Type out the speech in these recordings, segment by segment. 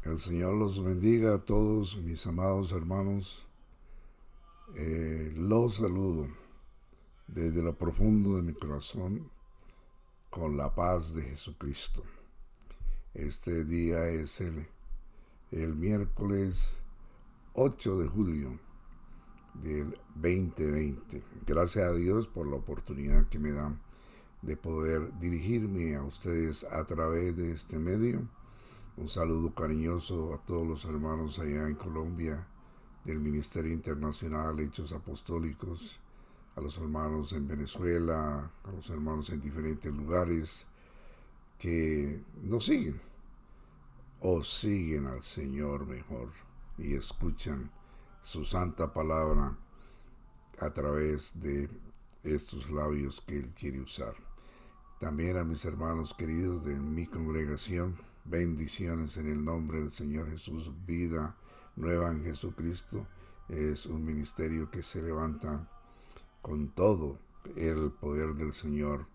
El Señor los bendiga a todos mis amados hermanos. Los saludo desde lo profundo de mi corazón con la paz de Jesucristo. Este día es el miércoles 8 de julio del 2020. Gracias a Dios por la oportunidad que me dan de poder dirigirme a ustedes a través de este medio. Un saludo cariñoso a todos los hermanos allá en Colombia del Ministerio Internacional Hechos Apostólicos, a los hermanos en Venezuela, a los hermanos en diferentes lugares que nos siguen o siguen al Señor mejor y escuchan su santa palabra a través de estos labios que Él quiere usar. También a mis hermanos queridos de mi congregación, bendiciones en el nombre del Señor Jesús. Vida nueva en Jesucristo es un ministerio que se levanta con todo el poder del Señor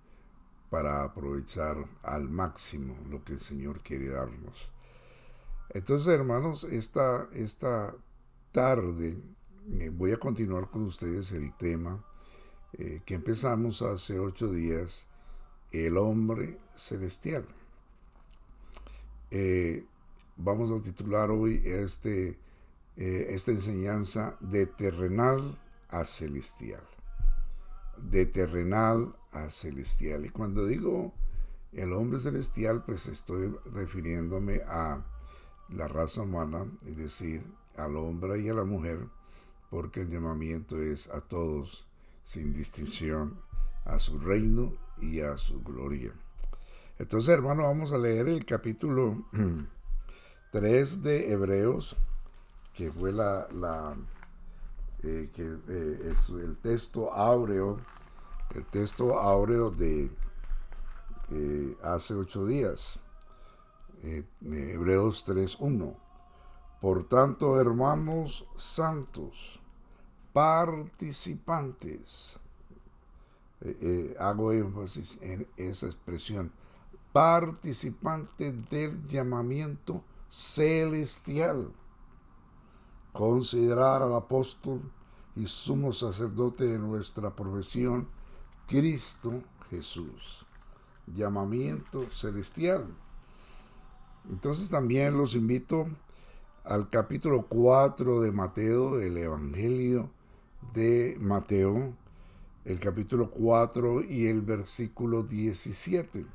para aprovechar al máximo lo que el Señor quiere darnos. Entonces, hermanos, esta tarde voy a continuar con ustedes el tema que empezamos hace 8 días, el hombre celestial. Vamos a titular hoy esta enseñanza de terrenal a celestial. De terrenal a celestial. Y cuando digo el hombre celestial, pues estoy refiriéndome a la raza humana, es decir, al hombre y a la mujer, porque el llamamiento es a todos, sin distinción, a su reino y a su gloria. Entonces, hermano, vamos a leer el capítulo 3 de Hebreos, que fue es el texto áureo, de hace 8 días. Hebreos 3:1. Por tanto, hermanos santos, participantes, hago énfasis en esa expresión, participantes del llamamiento celestial. Considerar al apóstol y sumo sacerdote de nuestra profesión, Cristo Jesús. Llamamiento celestial. Entonces también los invito al capítulo 4 de Mateo, el Evangelio de Mateo, el capítulo 4 y el versículo 17.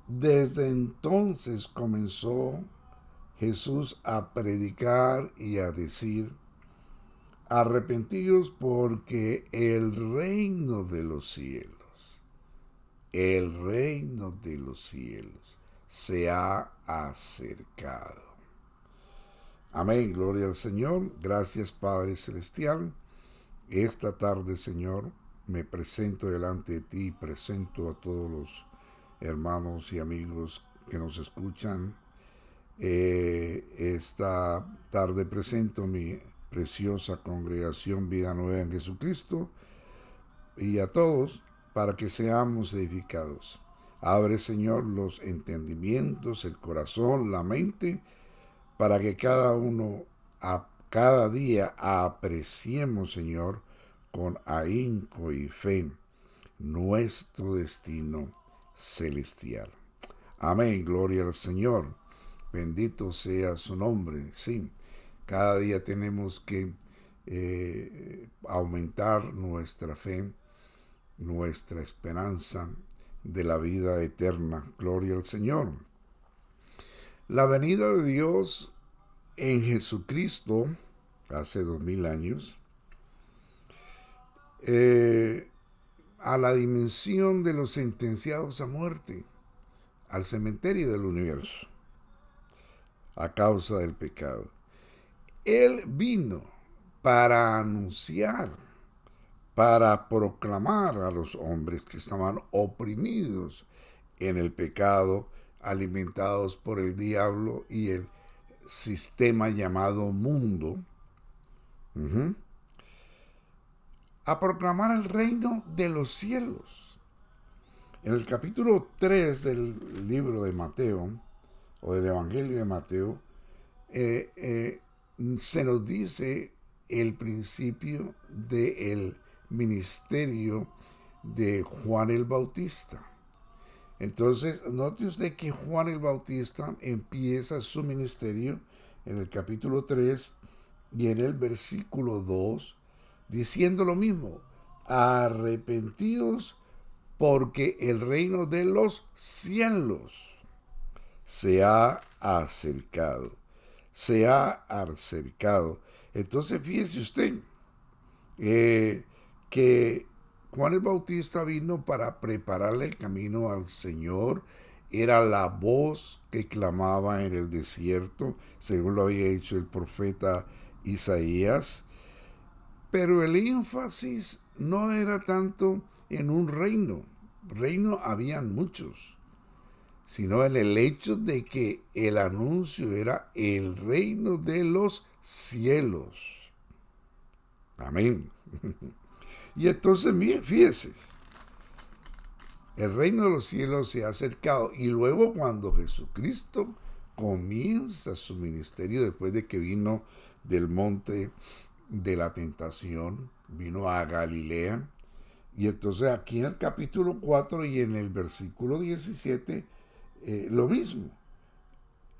Desde entonces comenzó Jesús a predicar y a decir: arrepentíos porque el reino de los cielos se ha acercado. Amén, gloria al Señor. Gracias, Padre Celestial. Esta tarde, Señor, me presento delante de ti, presento a todos los hermanos y amigos que nos escuchan. Esta tarde presento mi preciosa congregación Vida Nueva en Jesucristo y a todos para que seamos edificados. Abre, Señor, los entendimientos, el corazón, la mente, para que cada uno, cada día, apreciemos, Señor, con ahínco y fe, nuestro destino celestial. Amén, gloria al Señor. Bendito sea su nombre. Sí, cada día tenemos que aumentar nuestra fe, nuestra esperanza de la vida eterna. Gloria al Señor. La venida de Dios en Jesucristo hace 2000 años a la dimensión de los sentenciados a muerte, al cementerio del universo, a causa del pecado. Él vino para anunciar, para proclamar a los hombres que estaban oprimidos en el pecado, alimentados por el diablo y el sistema llamado mundo, a proclamar el reino de los cielos. En el capítulo 3 del libro de Mateo, o del Evangelio de Mateo, se nos dice el principio del ministerio de Juan el Bautista. Entonces, note usted que Juan el Bautista empieza su ministerio en el capítulo 3 y en el versículo 2 diciendo lo mismo: arrepentidos porque el reino de los cielos se ha acercado. Se ha acercado. Entonces, fíjese usted que Juan el Bautista vino para prepararle el camino al Señor. Era la voz que clamaba en el desierto, según lo había dicho el profeta Isaías. Pero el énfasis no era tanto en un reino. Reino habían muchos, sino en el hecho de que el anuncio era el reino de los cielos. Amén. Y entonces, mire, fíjese, el reino de los cielos se ha acercado. Y luego cuando Jesucristo comienza su ministerio, después de que vino del monte de la tentación, vino a Galilea. Y entonces aquí en el capítulo 4 y en el versículo 17, lo mismo.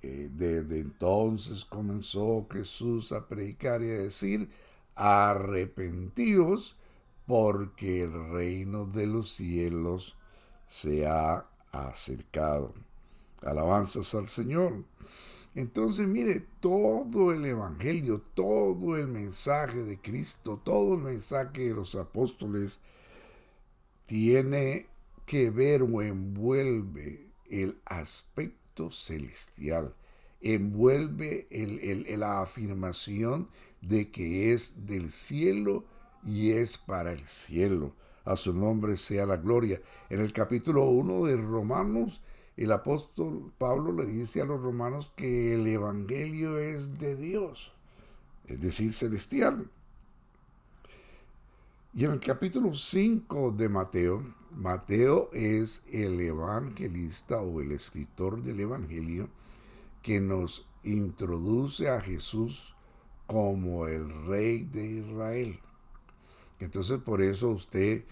Desde entonces comenzó Jesús a predicar y a decir: arrepentíos porque el reino de los cielos se ha acercado. Alabanzas al Señor. Entonces, mire, todo el Evangelio, todo el mensaje de Cristo, todo el mensaje de los apóstoles tiene que ver o envuelve el aspecto celestial, envuelve la afirmación de que es del cielo y es para el cielo. A su nombre sea la gloria. En el capítulo 1 de Romanos, el apóstol Pablo le dice a los romanos que el evangelio es de Dios, es decir, celestial. Y en el capítulo 5 de Mateo, Mateo es el evangelista o el escritor del evangelio que nos introduce a Jesús como el rey de Israel. Entonces, por eso usted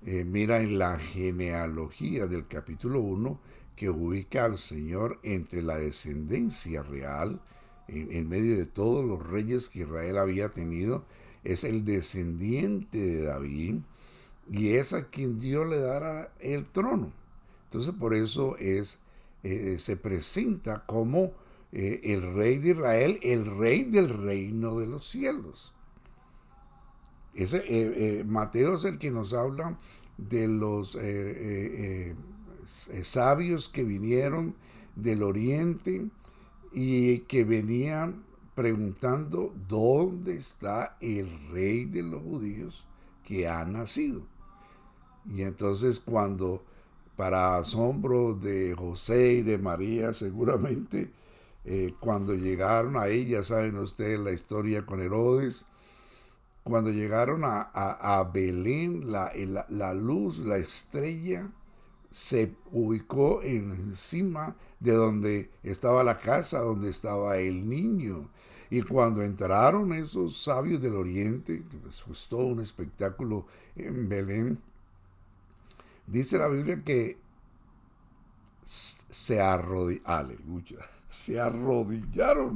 mira en la genealogía del capítulo 1 que ubica al Señor entre la descendencia real, en medio de todos los reyes que Israel había tenido. Es el descendiente de David y es a quien Dios le dará el trono. Entonces, por eso se presenta como el rey de Israel, el rey del reino de los cielos. Mateo es el que nos habla de los sabios que vinieron del oriente y que venían preguntando dónde está el rey de los judíos que ha nacido. Y entonces cuando, para asombro de José y de María seguramente, cuando llegaron ahí, ya saben ustedes la historia con Herodes, cuando llegaron a Belén, la luz, la estrella, se ubicó encima de donde estaba la casa, donde estaba el niño. Y cuando entraron esos sabios del oriente, que pues todo un espectáculo en Belén, dice la Biblia que se arrodillaron,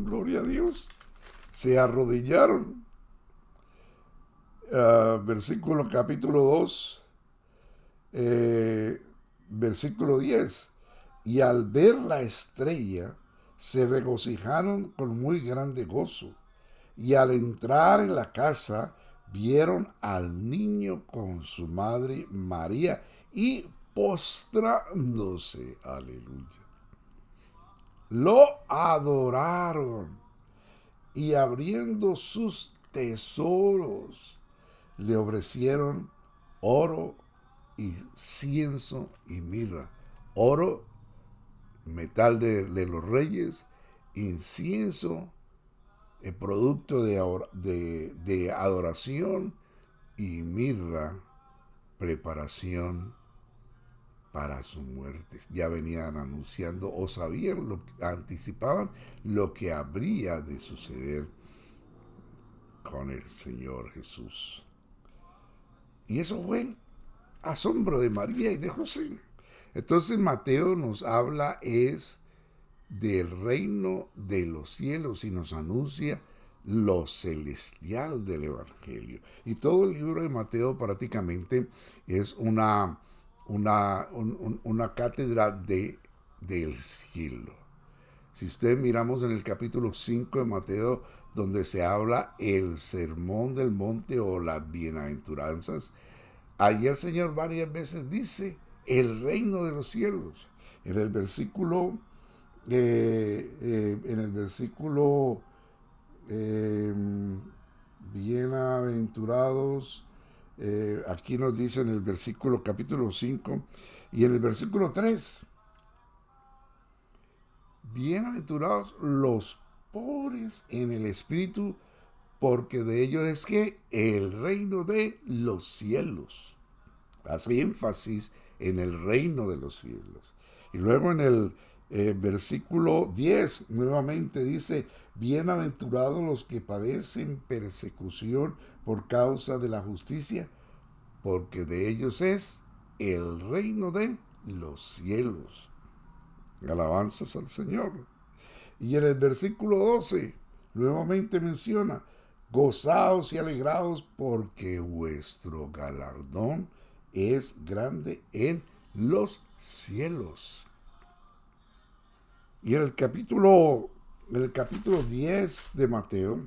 gloria a Dios, se arrodillaron. Versículo capítulo 2, versículo 10. Y al ver la estrella, se regocijaron con muy grande gozo. Y al entrar en la casa, vieron al niño con su madre María y postrándose, aleluya, lo adoraron y abriendo sus tesoros, le ofrecieron oro, incienso y mirra. Oro, metal de los reyes; incienso, el producto de adoración; y mirra, preparación para su muerte. Ya venían anunciando o sabían, anticipaban lo que habría de suceder con el Señor Jesús. Y eso fue asombro de María y de José. Entonces Mateo nos habla es del reino de los cielos y nos anuncia lo celestial del Evangelio. Y todo el libro de Mateo prácticamente es una cátedra del cielo. Si ustedes miramos en el capítulo 5 de Mateo, donde se habla el sermón del monte o las bienaventuranzas, allí el Señor varias veces dice el reino de los cielos. En el versículo, bienaventurados, aquí nos dice en el versículo capítulo 5 y en el versículo 3, bienaventurados los pobres en el espíritu, porque de ellos es que el reino de los cielos. Hace énfasis en el reino de los cielos. Y luego en el versículo 10 nuevamente dice, bienaventurados los que padecen persecución por causa de la justicia, porque de ellos es el reino de los cielos. Alabanzas al Señor. Y en el versículo 12 nuevamente menciona, gozaos y alegraos porque vuestro galardón es grande en los cielos. Y en el capítulo 10 de Mateo,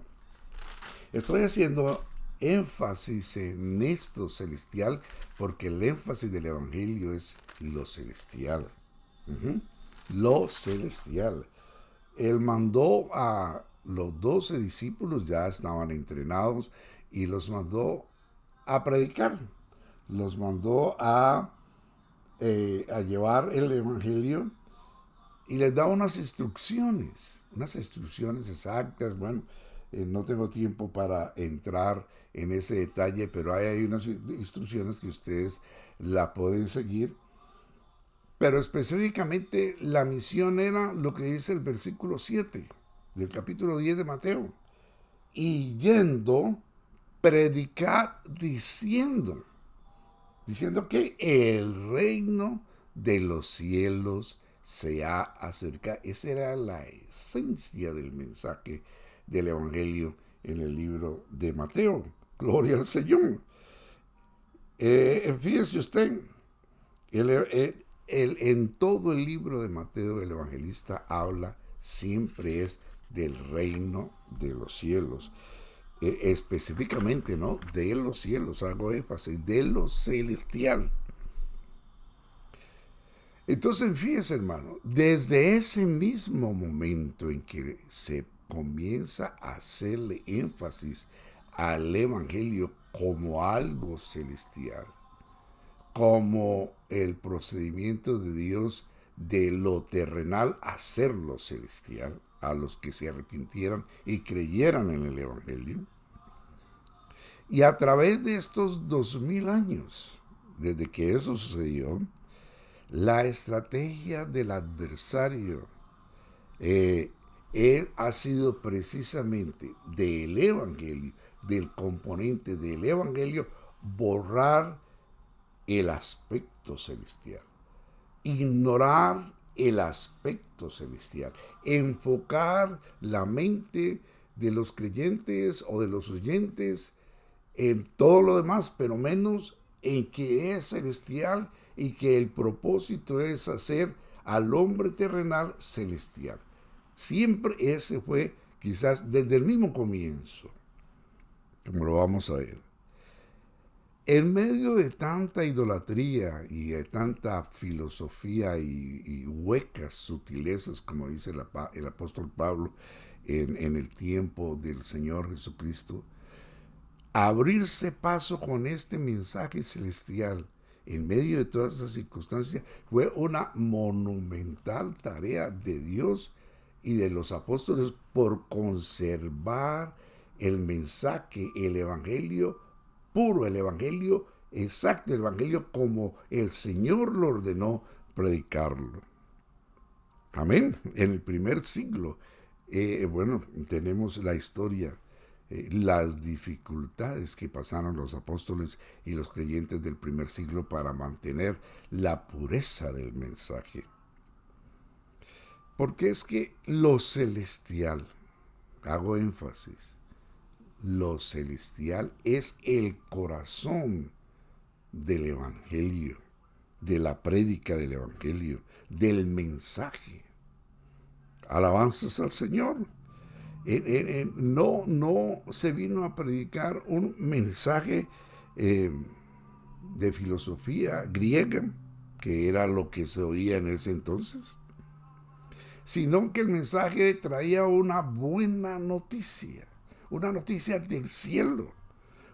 estoy haciendo énfasis en esto celestial porque el énfasis del Evangelio es lo celestial. Lo celestial. Él mandó a los 12 discípulos, ya estaban entrenados, y los mandó a predicar. Los mandó a llevar el Evangelio y les da unas instrucciones exactas. Bueno, no tengo tiempo para entrar en ese detalle, pero hay unas instrucciones que ustedes la pueden seguir. Pero específicamente la misión era lo que dice el versículo 7 del capítulo 10 de Mateo. Y yendo, predicar diciendo que el reino de los cielos se ha acercado. Esa era la esencia del mensaje del Evangelio en el libro de Mateo. Gloria al Señor. Fíjese usted, en todo el libro de Mateo, el evangelista habla siempre es del reino de los cielos. Específicamente, ¿no? De los cielos, hago énfasis, de lo celestial. Entonces, fíjese, hermano, desde ese mismo momento en que se comienza a hacerle énfasis al evangelio como algo celestial, como el procedimiento de Dios de lo terrenal a ser lo celestial, a los que se arrepintieran y creyeran en el Evangelio. Y a través de estos 2000 años, desde que eso sucedió, la estrategia del adversario ha sido precisamente del Evangelio, del componente del Evangelio, borrar el aspecto celestial, ignorar el aspecto celestial, enfocar la mente de los creyentes o de los oyentes en todo lo demás, pero menos en que es celestial y que el propósito es hacer al hombre terrenal celestial. Siempre ese fue, quizás desde el mismo comienzo, como lo vamos a ver. En medio de tanta idolatría y de tanta filosofía y huecas sutilezas, como dice el apóstol Pablo en el tiempo del Señor Jesucristo, abrirse paso con este mensaje celestial en medio de todas esas circunstancias fue una monumental tarea de Dios y de los apóstoles por conservar el mensaje, el evangelio puro, el evangelio exacto, el Evangelio como el Señor lo ordenó predicarlo. Amén. En el primer siglo, bueno, tenemos la historia, las dificultades que pasaron los apóstoles y los creyentes del primer siglo para mantener la pureza del mensaje. Porque es que lo celestial, hago énfasis, lo celestial es el corazón del Evangelio, de la prédica del Evangelio, del mensaje. Alabanzas al Señor. No se vino a predicar un mensaje de filosofía griega, que era lo que se oía en ese entonces, sino que el mensaje traía una buena noticia, una noticia del cielo,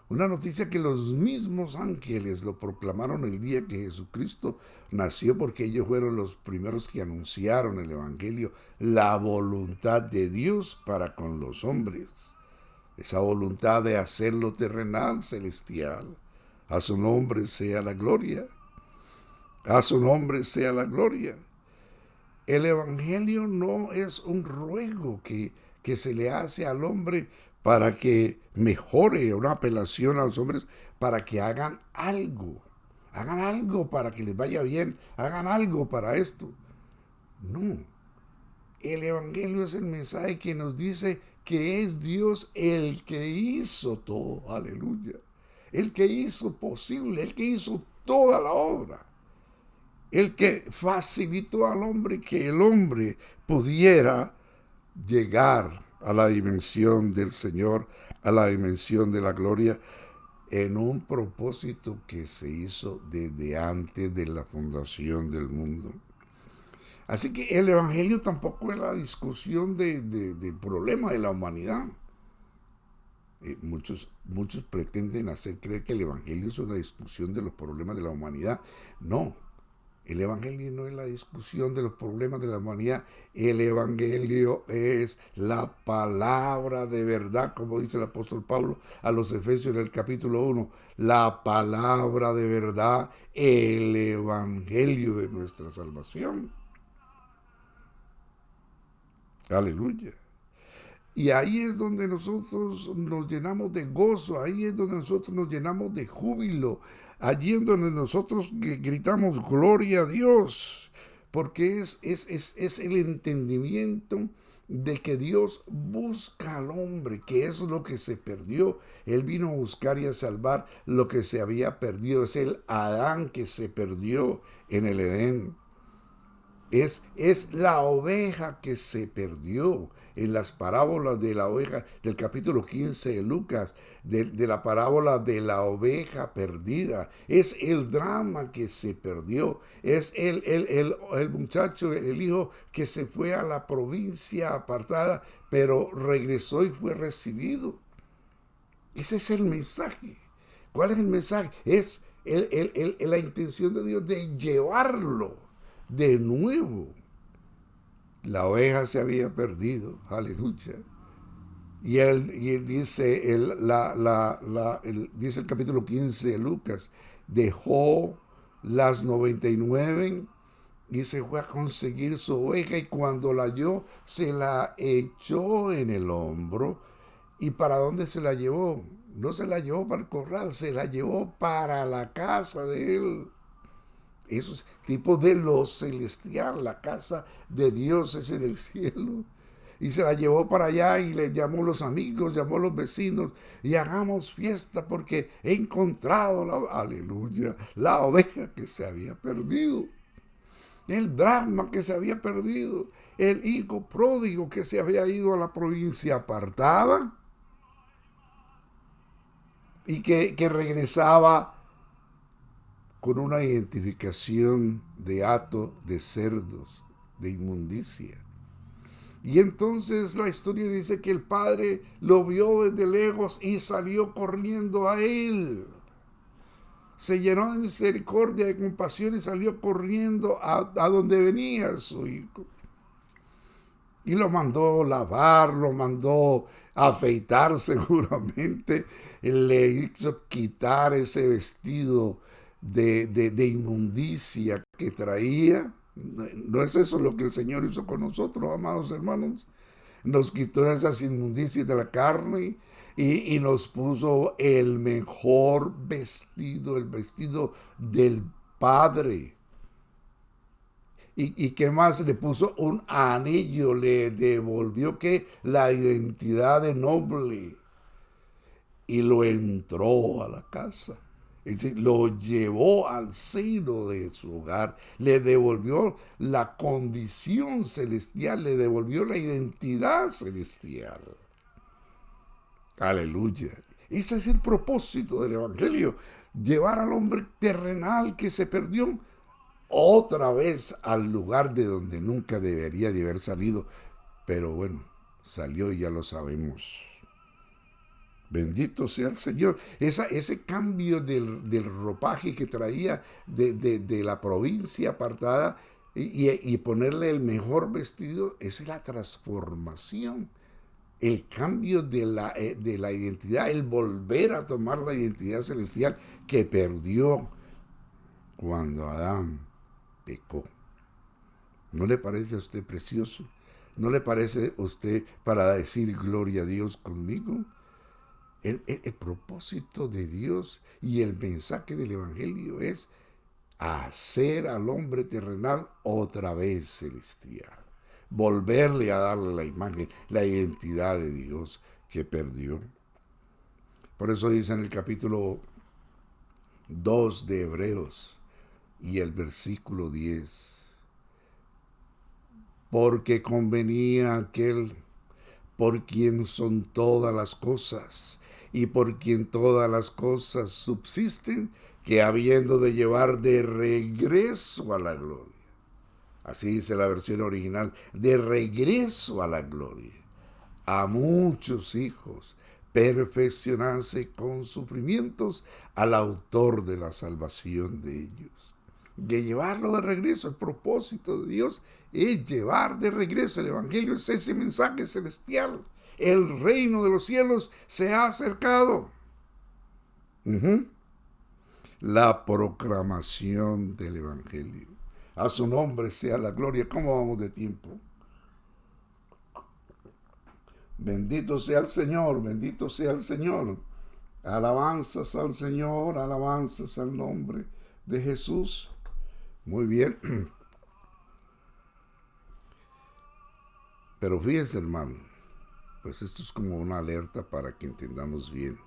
una noticia que los mismos ángeles lo proclamaron el día que Jesucristo nació, porque ellos fueron los primeros que anunciaron el Evangelio, la voluntad de Dios para con los hombres. Esa voluntad de hacerlo terrenal, celestial. A su nombre sea la gloria. A su nombre sea la gloria. El Evangelio no es un ruego que se le hace al hombre para que mejore, una apelación a los hombres para que hagan algo para que les vaya bien, hagan algo para esto. No, el Evangelio es el mensaje que nos dice que es Dios el que hizo todo, aleluya, el que hizo posible, el que hizo toda la obra, el que facilitó al hombre que el hombre pudiera llegar a la dimensión del Señor, a la dimensión de la gloria, en un propósito que se hizo desde antes de la fundación del mundo. Así que el Evangelio tampoco es la discusión del problema de la humanidad. Muchos pretenden hacer creer que el Evangelio es una discusión de los problemas de la humanidad. No, el Evangelio no es la discusión de los problemas de la humanidad. El Evangelio es la palabra de verdad, como dice el apóstol Pablo a los Efesios en el capítulo 1. La palabra de verdad, el Evangelio de nuestra salvación. Aleluya. Y ahí es donde nosotros nos llenamos de gozo, ahí es donde nosotros nos llenamos de júbilo, allí es donde nosotros gritamos gloria a Dios, porque es el entendimiento de que Dios busca al hombre, que es lo que se perdió. Él vino a buscar y a salvar lo que se había perdido. Es el Adán que se perdió en el Edén. Es la oveja que se perdió en las parábolas de la oveja del capítulo 15 de Lucas, de la parábola de la oveja perdida. Es el drama que se perdió. Es el muchacho, el hijo que se fue a la provincia apartada, pero regresó y fue recibido. Ese es el mensaje. ¿Cuál es el mensaje? Es la intención de Dios de llevarlo de nuevo. La oveja se había perdido, aleluya. Y él dice, dice el capítulo 15 de Lucas, dejó las 99 y se fue a conseguir su oveja, y cuando la halló, se la echó en el hombro. ¿Y para dónde se la llevó? No se la llevó para el corral, se la llevó para la casa de él. Eso es tipo de lo celestial, la casa de Dios es en el cielo. Y se la llevó para allá y le llamó a los amigos, llamó a los vecinos, y hagamos fiesta porque he encontrado aleluya, la oveja que se había perdido, el drama que se había perdido, el hijo pródigo que se había ido a la provincia apartada y que regresaba con una identificación de hato de cerdos, de inmundicia. Y entonces la historia dice que el padre lo vio desde lejos y salió corriendo a él. Se llenó de misericordia, de compasión, y salió corriendo a donde venía su hijo. Y lo mandó lavar, lo mandó afeitar seguramente, le hizo quitar ese vestido de inmundicia que traía. ¿No es eso lo que el Señor hizo con nosotros, amados hermanos? Nos quitó esas inmundicias de la carne y nos puso el mejor vestido, el vestido del Padre. ¿Y qué más? Le puso un anillo, le devolvió que la identidad de noble y lo entró a la casa. Es decir, lo llevó al seno de su hogar, le devolvió la condición celestial, le devolvió la identidad celestial. Aleluya. Ese es el propósito del Evangelio, llevar al hombre terrenal que se perdió otra vez al lugar de donde nunca debería de haber salido. Pero bueno, salió y ya lo sabemos. Bendito sea el Señor. Ese cambio del ropaje que traía de la provincia apartada y ponerle el mejor vestido, esa es la transformación. El cambio de la identidad, el volver a tomar la identidad celestial que perdió cuando Adán pecó. ¿No le parece a usted precioso? ¿No le parece a usted para decir gloria a Dios conmigo? El propósito de Dios y el mensaje del Evangelio es hacer al hombre terrenal otra vez celestial. Volverle a darle la imagen, la identidad de Dios que perdió. Por eso dice en el capítulo 2 de Hebreos y el versículo 10, porque convenía aquel por quien son todas las cosas y por quien todas las cosas subsisten, que habiendo de llevar de regreso a la gloria. Así dice la versión original, de regreso a la gloria, a muchos hijos, perfeccionarse con sufrimientos al autor de la salvación de ellos. De llevarlo de regreso, el propósito de Dios es llevar de regreso. El Evangelio es ese mensaje celestial. El reino de los cielos se ha acercado. La proclamación del Evangelio. A su nombre sea la gloria. ¿Cómo vamos de tiempo? Bendito sea el Señor, bendito sea el Señor. Alabanzas al Señor, alabanzas al nombre de Jesús. Muy bien. Pero fíjense, hermano, pues esto es como una alerta para que entendamos bien.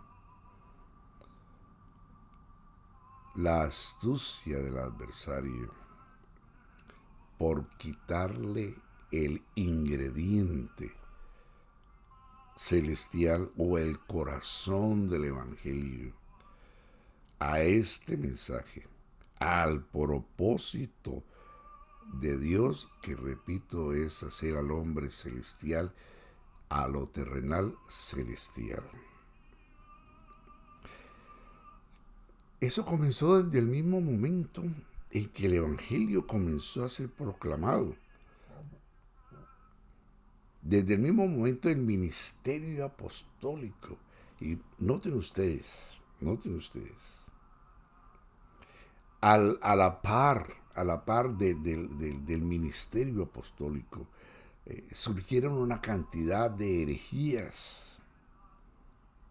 La astucia del adversario por quitarle el ingrediente celestial o el corazón del Evangelio a este mensaje, al propósito de Dios, que repito, es hacer al hombre celestial, a lo terrenal celestial. Eso comenzó desde el mismo momento en que el Evangelio comenzó a ser proclamado. Desde el mismo momento del ministerio apostólico. Y noten ustedes, a la par del ministerio apostólico, surgieron una cantidad de herejías,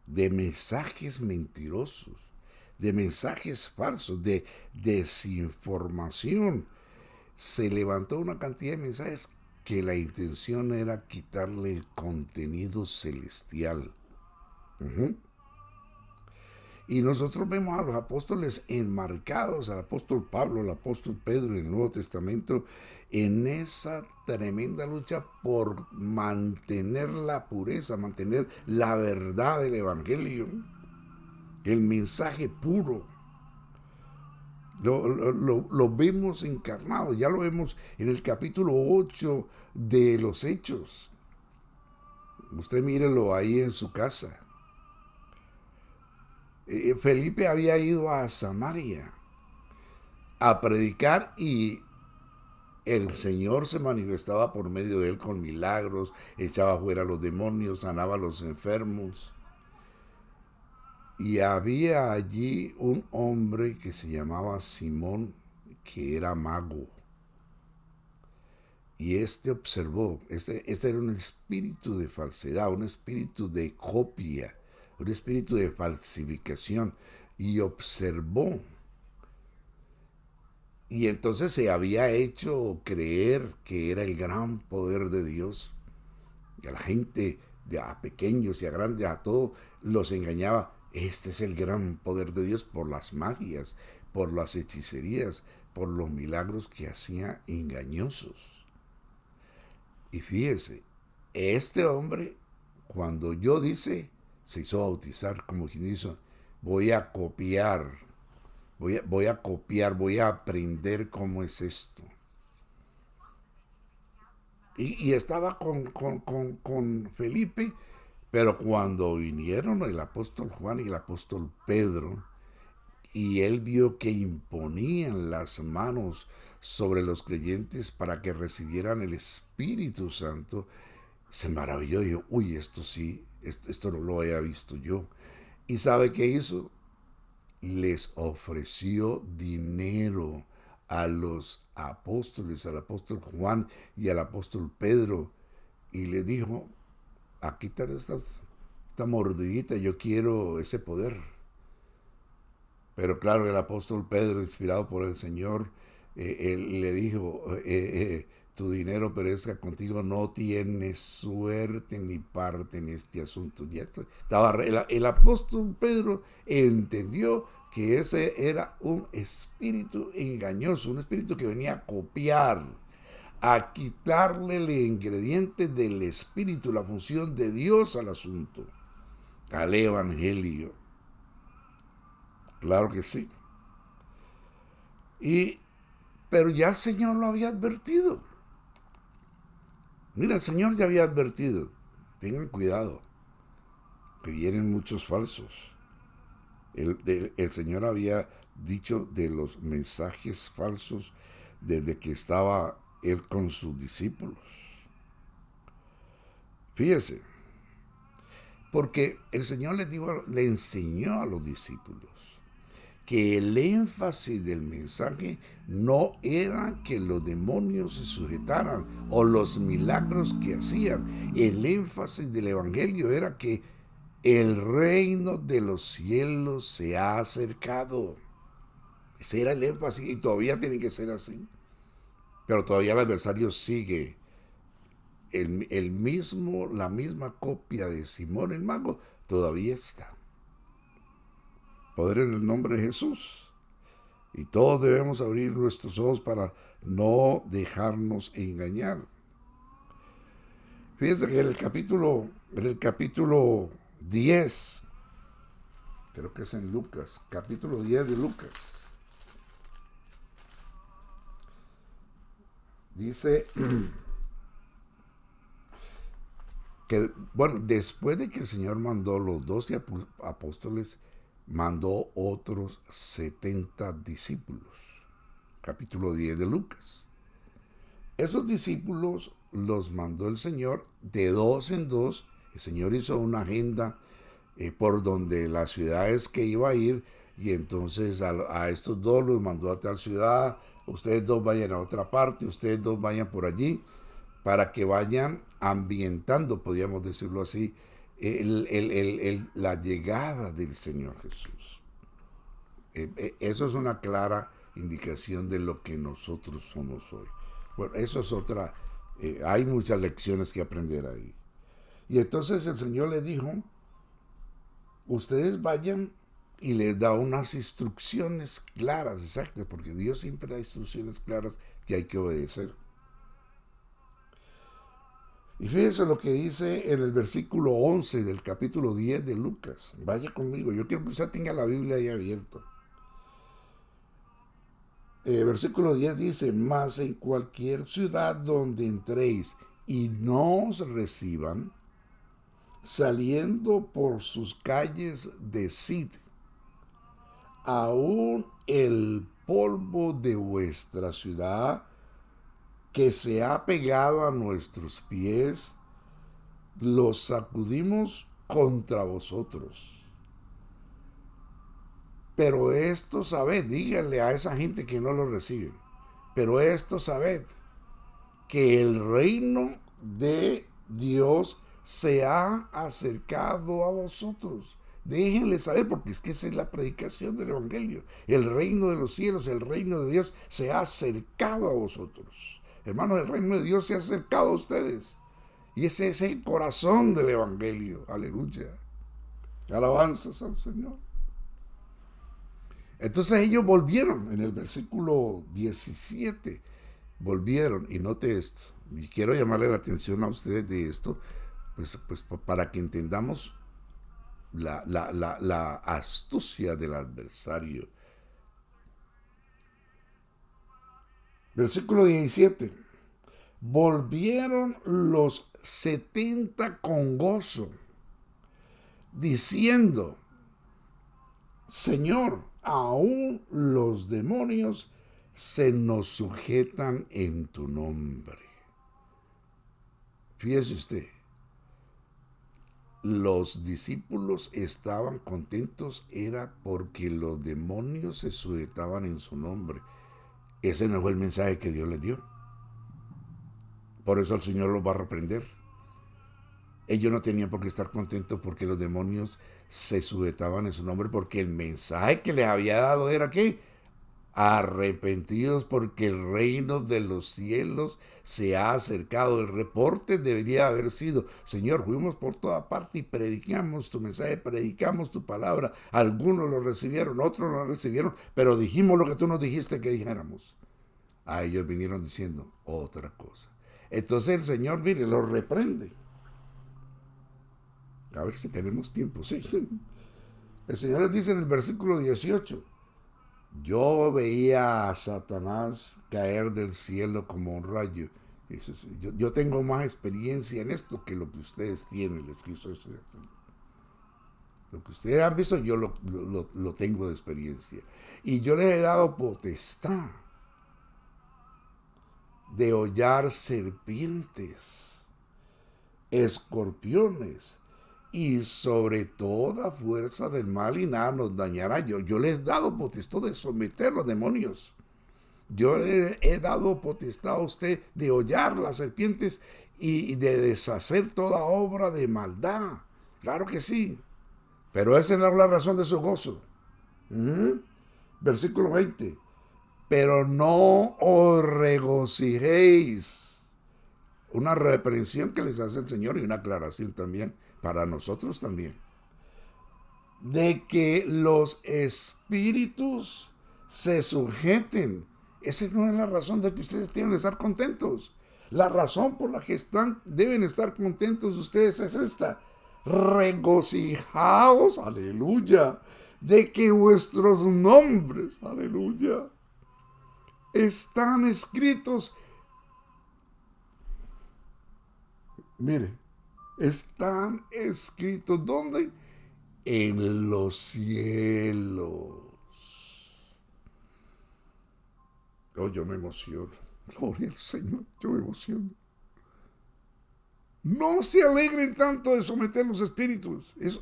de mensajes mentirosos, de mensajes falsos, de desinformación. Se levantó una cantidad de mensajes que la intención era quitarle el contenido celestial. Y nosotros vemos a los apóstoles enmarcados, al apóstol Pablo, al apóstol Pedro en el Nuevo Testamento, en esa tremenda lucha por mantener la pureza, mantener la verdad del Evangelio, el mensaje puro. Lo vemos encarnado, ya lo vemos en el capítulo 8 de los Hechos. Usted mírelo ahí en su casa. Felipe había ido a Samaria a predicar y el Señor se manifestaba por medio de él con milagros, echaba fuera a los demonios, sanaba a los enfermos. Y había allí un hombre que se llamaba Simón, que era mago. Y este observó, este era un espíritu de falsedad, un espíritu de copia, un espíritu de falsificación. Y observó. Y entonces se había hecho creer que era el gran poder de Dios. Y a la gente, a pequeños y a grandes, a todos, los engañaba. Este es el gran poder de Dios por las magias, por las hechicerías, por los milagros que hacía engañosos. Y fíjese, este hombre, cuando yo dice, se hizo bautizar, como quien dice, voy a copiar, voy a aprender cómo es esto. Y estaba con Felipe, pero cuando vinieron el apóstol Juan y el apóstol Pedro, y él vio que imponían las manos sobre los creyentes para que recibieran el Espíritu Santo, se maravilló y dijo, uy, esto sí, esto no lo había visto yo. ¿Y sabe qué hizo? Les ofreció dinero a los apóstoles, al apóstol Juan y al apóstol Pedro, y le dijo, aquí está esta mordidita, yo quiero ese poder. Pero claro, el apóstol Pedro, inspirado por el Señor, él le dijo, tu dinero perezca contigo, no tienes suerte ni parte en este asunto. Ya estaba, el apóstol Pedro entendió que ese era un espíritu engañoso, un espíritu que venía a copiar, a quitarle el ingrediente del espíritu, la función de Dios al asunto, al evangelio. Claro que sí. Pero ya el Señor lo había advertido. Mira, el Señor ya había advertido. Tengan cuidado, que vienen muchos falsos. El Señor había dicho de los mensajes falsos desde que estaba Él con sus discípulos. Fíjese, porque el Señor le enseñó a los discípulos que el énfasis del mensaje no era que los demonios se sujetaran o los milagros que hacían. El énfasis del evangelio era que el reino de los cielos se ha acercado. Ese era el énfasis y todavía tiene que ser así. Pero todavía el adversario sigue. La misma copia de Simón el mago todavía está. Poder en el nombre de Jesús. Y todos debemos abrir nuestros ojos para no dejarnos engañar. Fíjense que en el capítulo 10, creo que es en Lucas, capítulo 10 de Lucas, dice que, bueno, después de que el Señor mandó los 12 apóstoles, mandó otros 70 discípulos. Capítulo 10 de Lucas. Esos discípulos los mandó el Señor de dos en dos. El Señor hizo una agenda por donde las ciudades que iba a ir, y entonces a estos dos los mandó a tal ciudad, ustedes dos vayan a otra parte, ustedes dos vayan por allí, para que vayan ambientando, podríamos decirlo así, la llegada del Señor Jesús. Eso es una clara indicación de lo que nosotros somos hoy. Bueno, eso es otra, hay muchas lecciones que aprender ahí. Y entonces el Señor le dijo, ustedes vayan, y les da unas instrucciones claras, exactas, porque Dios siempre da instrucciones claras que hay que obedecer. Y fíjense lo que dice en el versículo 11 del capítulo 10 de Lucas. Vaya conmigo, yo quiero que usted tenga la Biblia ahí abierta. Versículo 10 dice, mas en cualquier ciudad donde entréis y no os reciban, saliendo por sus calles, decid, aún el polvo de vuestra ciudad que se ha pegado a nuestros pies, los sacudimos contra vosotros. Pero esto sabed, díganle a esa gente que no lo recibe, pero esto sabed, que el reino de Dios se ha acercado a vosotros. Déjenle saber, porque es que esa es la predicación del Evangelio. El reino de los cielos, el reino de Dios se ha acercado a vosotros. Hermanos, el reino de Dios se ha acercado a ustedes. Y ese es el corazón del Evangelio. Aleluya. Alabanzas al Señor. Entonces ellos volvieron en el versículo 17. Volvieron, y note esto. Y quiero llamarle la atención a ustedes de esto, pues para que entendamos la astucia del adversario. Versículo 17. Volvieron los 70 con gozo, diciendo: Señor, aún los demonios se nos sujetan en tu nombre. Fíjese usted, los discípulos estaban contentos, era porque los demonios se sujetaban en su nombre. Ese no fue el mensaje que Dios les dio. Por eso el Señor los va a reprender. Ellos no tenían por qué estar contentos porque los demonios se sujetaban en su nombre, porque el mensaje que les había dado era que arrepentidos porque el reino de los cielos se ha acercado. El reporte debería haber sido: Señor, fuimos por toda parte y predicamos tu mensaje, predicamos tu palabra. Algunos lo recibieron, otros lo recibieron, pero dijimos lo que tú nos dijiste que dijéramos. A ellos vinieron diciendo otra cosa. Entonces el Señor, mire, los reprende. A ver si tenemos tiempo, sí. El Señor les dice en el versículo 18: yo veía a Satanás caer del cielo como un rayo. Yo tengo más experiencia en esto que lo que ustedes tienen, les quiso decir. Lo que ustedes han visto, yo lo tengo de experiencia. Y yo les he dado potestad de hollar serpientes, escorpiones, y sobre toda fuerza del mal, y nada nos dañará. Yo les he dado potestad de someter los demonios. Yo le he dado potestad a usted de hollar las serpientes y de deshacer toda obra de maldad. Claro que sí. Pero esa es la razón de su gozo. Versículo 20. Pero no os regocijéis. Una reprensión que les hace el Señor y una aclaración también para nosotros también. De que los espíritus se sujeten. Esa no es la razón de que ustedes tienen que estar contentos. La razón por la que deben estar contentos ustedes es esta: regocijaos, aleluya, de que vuestros nombres, aleluya, están escritos. Mire, están escritos, ¿dónde? En los cielos. Oh, yo me emociono. Gloria al Señor, yo me emociono. No se alegren tanto de someter los espíritus. Eso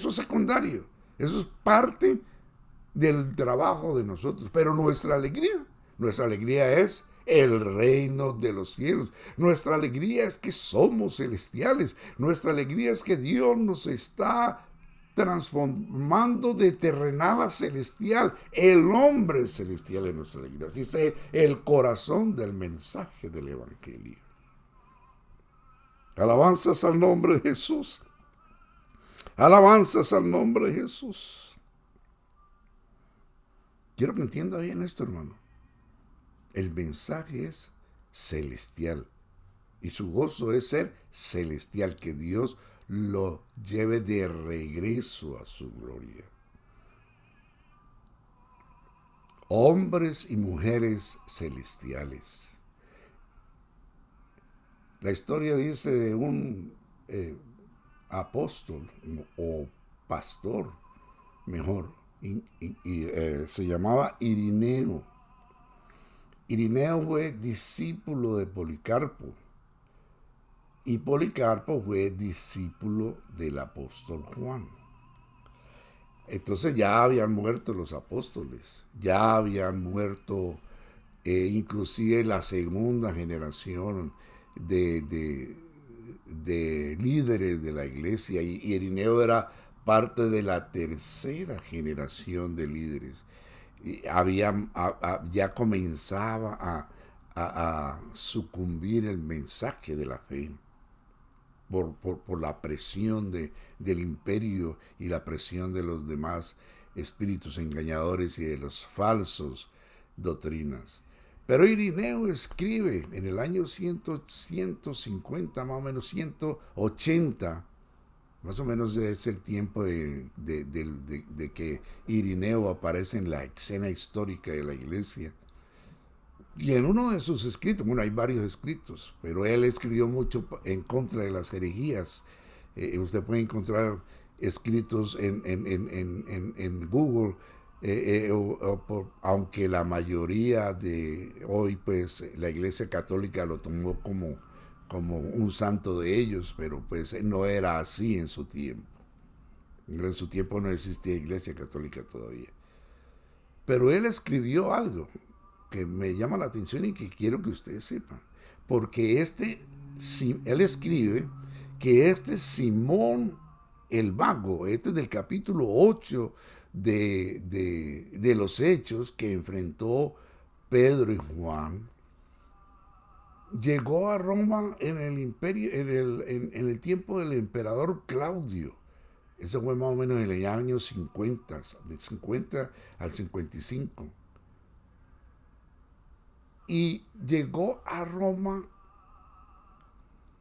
es secundario. Eso es parte del trabajo de nosotros. Pero nuestra alegría es el reino de los cielos. Nuestra alegría es que somos celestiales. Nuestra alegría es que Dios nos está transformando de terrenal a celestial. El hombre celestial es nuestra alegría. Así es el corazón del mensaje del Evangelio. Alabanzas al nombre de Jesús. Alabanzas al nombre de Jesús. Quiero que entienda bien esto, hermano. El mensaje es celestial. Y su gozo es ser celestial, que Dios lo lleve de regreso a su gloria. Hombres y mujeres celestiales. La historia dice de un apóstol o pastor, mejor, se llamaba Irineo. Irineo fue discípulo de Policarpo y Policarpo fue discípulo del apóstol Juan. Entonces ya habían muerto los apóstoles, ya habían muerto inclusive la segunda generación de líderes de la iglesia, y Irineo era parte de la tercera generación de líderes. Y ya comenzaba a sucumbir el mensaje de la fe por la presión del imperio y la presión de los demás espíritus engañadores y de los falsos doctrinas. Pero Irineo escribe en el año 150, más o menos 180, más o menos es el tiempo de que Irineo aparece en la escena histórica de la iglesia. Y en uno de sus escritos, bueno, hay varios escritos, pero él escribió mucho en contra de las herejías. Usted puede encontrar escritos en Google, aunque la mayoría de hoy, pues, la Iglesia Católica lo tomó como un santo de ellos, pero pues no era así en su tiempo. En su tiempo no existía Iglesia Católica todavía. Pero él escribió algo que me llama la atención y que quiero que ustedes sepan. Porque él escribe que Simón el Mago, es del capítulo 8 de los Hechos que enfrentó Pedro y Juan, llegó a Roma en el imperio, en el tiempo del emperador Claudio. Eso fue más o menos en el año 50, del 50 al 55. Y llegó a Roma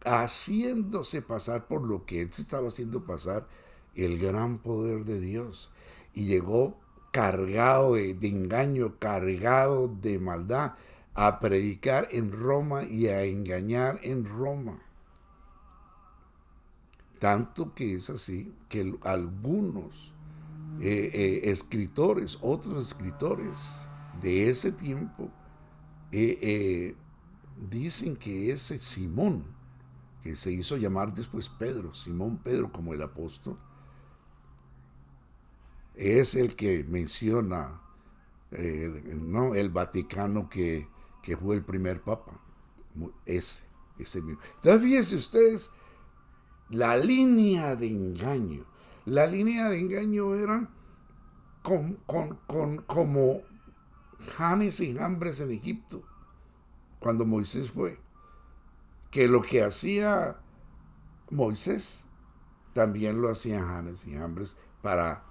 haciéndose pasar por lo que él se estaba haciendo pasar, el gran poder de Dios. Y llegó cargado de engaño, cargado de maldad, a predicar en Roma y a engañar en Roma. Tanto que es así que algunos escritores, otros escritores de ese tiempo, dicen que ese Simón, que se hizo llamar después Pedro, Simón Pedro como el apóstol, es el que menciona el Vaticano que fue el primer papa. Ese mismo. Entonces fíjense ustedes la línea de engaño. La línea de engaño era como Janes y Jambres en Egipto, cuando Moisés fue. Que lo que hacía Moisés, también lo hacían Janes y Jambres para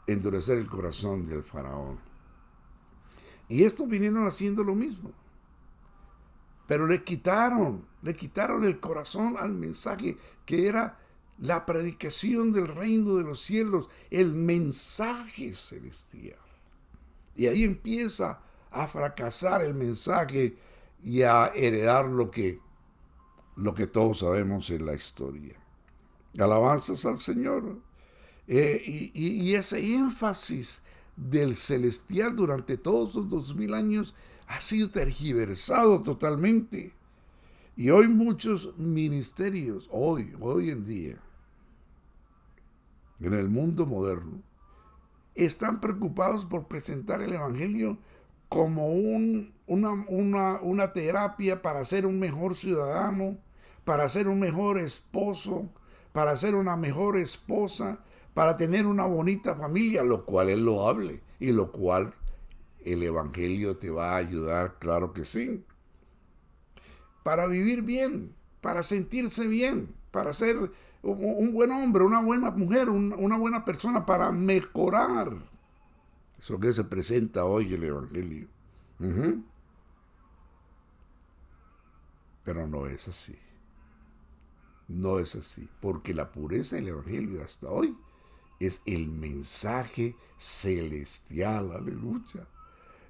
endurecer el corazón del faraón. Y estos vinieron haciendo lo mismo. Pero le quitaron el corazón al mensaje que era la predicación del reino de los cielos, el mensaje celestial. Y ahí empieza a fracasar el mensaje y a heredar lo que todos sabemos en la historia. Alabanzas al Señor. Y ese énfasis del celestial durante todos los 2000 años ha sido tergiversado totalmente. Y hoy muchos ministerios, hoy en día, en el mundo moderno, están preocupados por presentar el Evangelio como una terapia para ser un mejor ciudadano, para ser un mejor esposo, para ser una mejor esposa, para tener una bonita familia, lo cual es loable y lo cual el Evangelio te va a ayudar, claro que sí. Para vivir bien, para sentirse bien, para ser un buen hombre, una buena mujer, una buena persona, para mejorar. Eso es lo que se presenta hoy el Evangelio. Pero no es así. No es así, porque la pureza del Evangelio hasta hoy es el mensaje celestial, aleluya.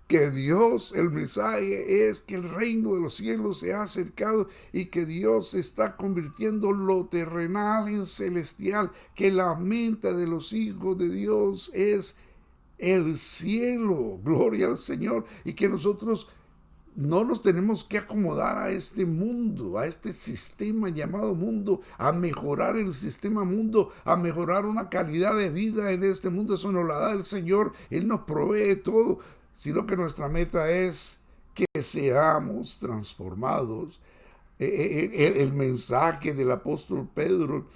Que Dios, el mensaje es que el reino de los cielos se ha acercado y que Dios está convirtiendo lo terrenal en celestial, que la meta de los hijos de Dios es el cielo, gloria al Señor, y que nosotros no nos tenemos que acomodar a este mundo, a este sistema llamado mundo, a mejorar el sistema mundo, a mejorar una calidad de vida en este mundo. Eso nos la da el Señor, Él nos provee todo, sino que nuestra meta es que seamos transformados. El mensaje del apóstol Pedro,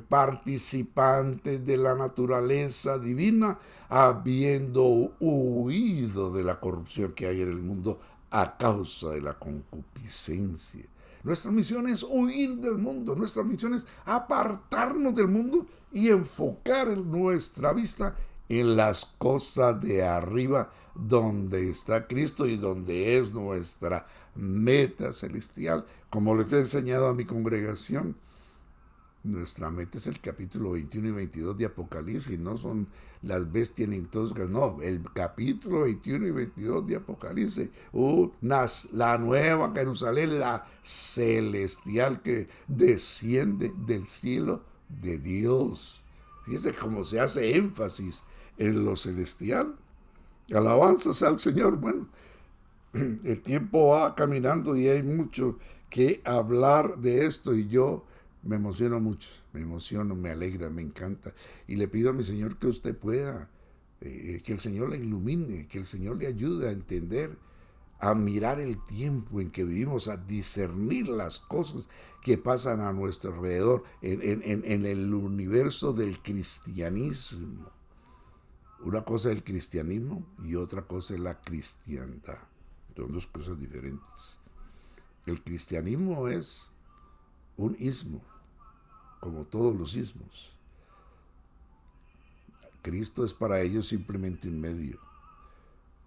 participantes de la naturaleza divina, habiendo huido de la corrupción que hay en el mundo a causa de la concupiscencia. Nuestra misión es huir del mundo, nuestra misión es apartarnos del mundo y enfocar nuestra vista en las cosas de arriba, donde está Cristo y donde es nuestra meta celestial. Como les he enseñado a mi congregación, nuestra meta es el capítulo 21 y 22 de Apocalipsis, no son las bestias ni toscas, no, el capítulo 21 y 22 de Apocalipsis, la nueva Jerusalén, la celestial que desciende del cielo de Dios. Fíjense cómo se hace énfasis en lo celestial. Alabanzas al Señor. Bueno, el tiempo va caminando y hay mucho que hablar de esto y yo me emociono mucho, me emociono, me alegra, me encanta. Y le pido a mi Señor que usted pueda, que el Señor le ilumine, que el Señor le ayude a entender, a mirar el tiempo en que vivimos, a discernir las cosas que pasan a nuestro alrededor en el universo del cristianismo. Una cosa es el cristianismo y otra cosa es la cristiandad. Son dos cosas diferentes. El cristianismo es un ismo, como todos los ismos. Cristo es para ellos simplemente un medio.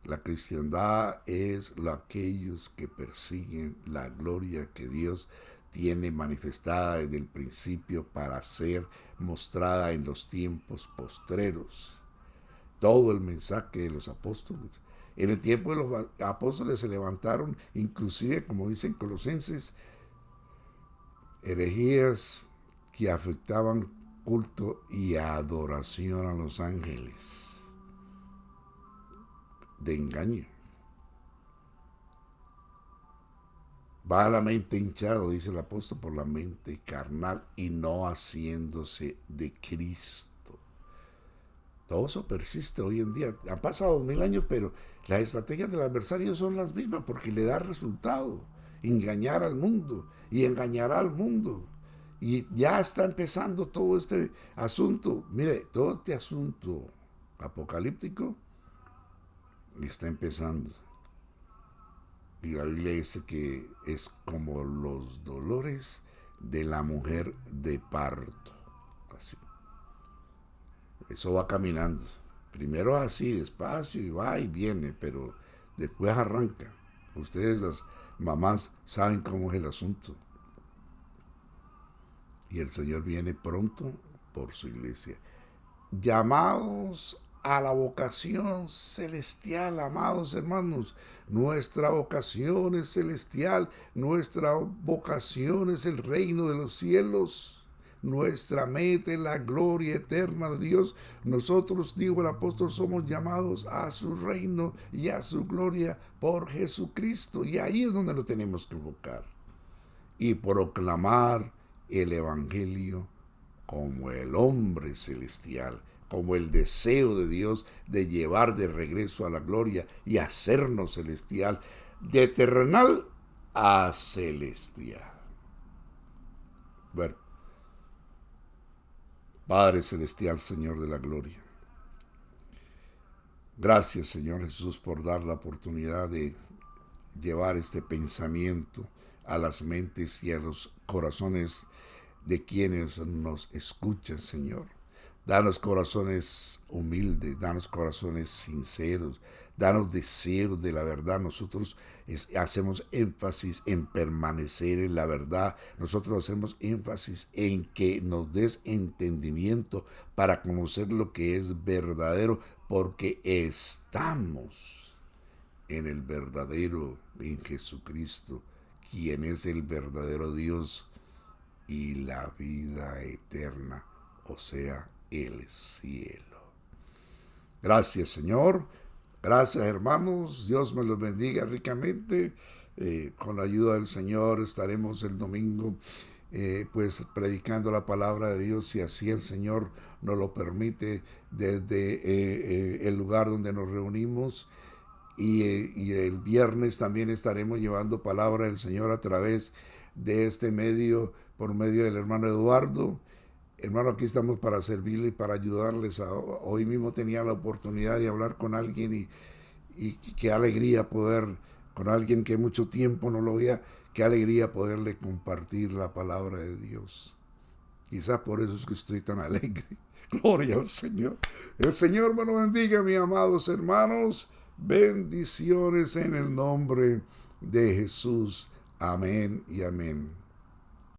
La cristiandad es aquellos que persiguen la gloria que Dios tiene manifestada desde el principio para ser mostrada en los tiempos postreros. Todo el mensaje de los apóstoles. En el tiempo de los apóstoles se levantaron, inclusive, como dicen Colosenses, herejías que afectaban culto y adoración a los ángeles. De engaño. Va a la mente hinchado, dice el apóstol, por la mente carnal y no haciéndose de Cristo. Todo eso persiste hoy en día. Han pasado 2000 años, pero las estrategias del adversario son las mismas porque le da resultado. Engañar al mundo y engañará al mundo. Y ya está empezando todo este asunto. Mire, todo este asunto apocalíptico está empezando. Y la Biblia dice que es como los dolores de la mujer de parto. Así. Eso va caminando. Primero así, despacio, y va y viene, pero después arranca. Ustedes, las mamás, saben cómo es el asunto. Y el Señor viene pronto por su iglesia. Llamados a la vocación celestial, amados hermanos. Nuestra vocación es celestial. Nuestra vocación es el reino de los cielos. Nuestra meta es la gloria eterna de Dios. Nosotros, digo el apóstol, somos llamados a su reino y a su gloria por Jesucristo. Y ahí es donde lo tenemos que buscar. Y proclamar el evangelio como el hombre celestial, como el deseo de Dios de llevar de regreso a la gloria y hacernos celestial, de terrenal a celestial. Bueno, Padre celestial, Señor de la gloria, gracias, Señor Jesús, por dar la oportunidad de llevar este pensamiento a las mentes y a los corazones de quienes nos escuchan, Señor. Danos corazones humildes, danos corazones sinceros, danos deseos de la verdad. Nosotros hacemos énfasis en permanecer en la verdad. Nosotros hacemos énfasis en que nos des entendimiento para conocer lo que es verdadero, porque estamos en el verdadero, en Jesucristo, quien es el verdadero Dios y la vida eterna, o sea, el cielo. Gracias, Señor. Gracias, hermanos. Dios me los bendiga ricamente. Con la ayuda del Señor estaremos el domingo pues predicando la palabra de Dios, si así el Señor nos lo permite, desde el lugar donde nos reunimos. Y el viernes también estaremos llevando palabra del Señor a través de este medio, por medio del hermano Eduardo. Hermano, aquí estamos para servirle y para ayudarles. Hoy mismo tenía la oportunidad de hablar con alguien y qué alegría poder, con alguien que mucho tiempo no lo veía, qué alegría poderle compartir la palabra de Dios. Quizás por eso es que estoy tan alegre. Gloria al Señor. El Señor me lo bendiga, mis amados hermanos. Bendiciones en el nombre de Jesús. Amén y amén.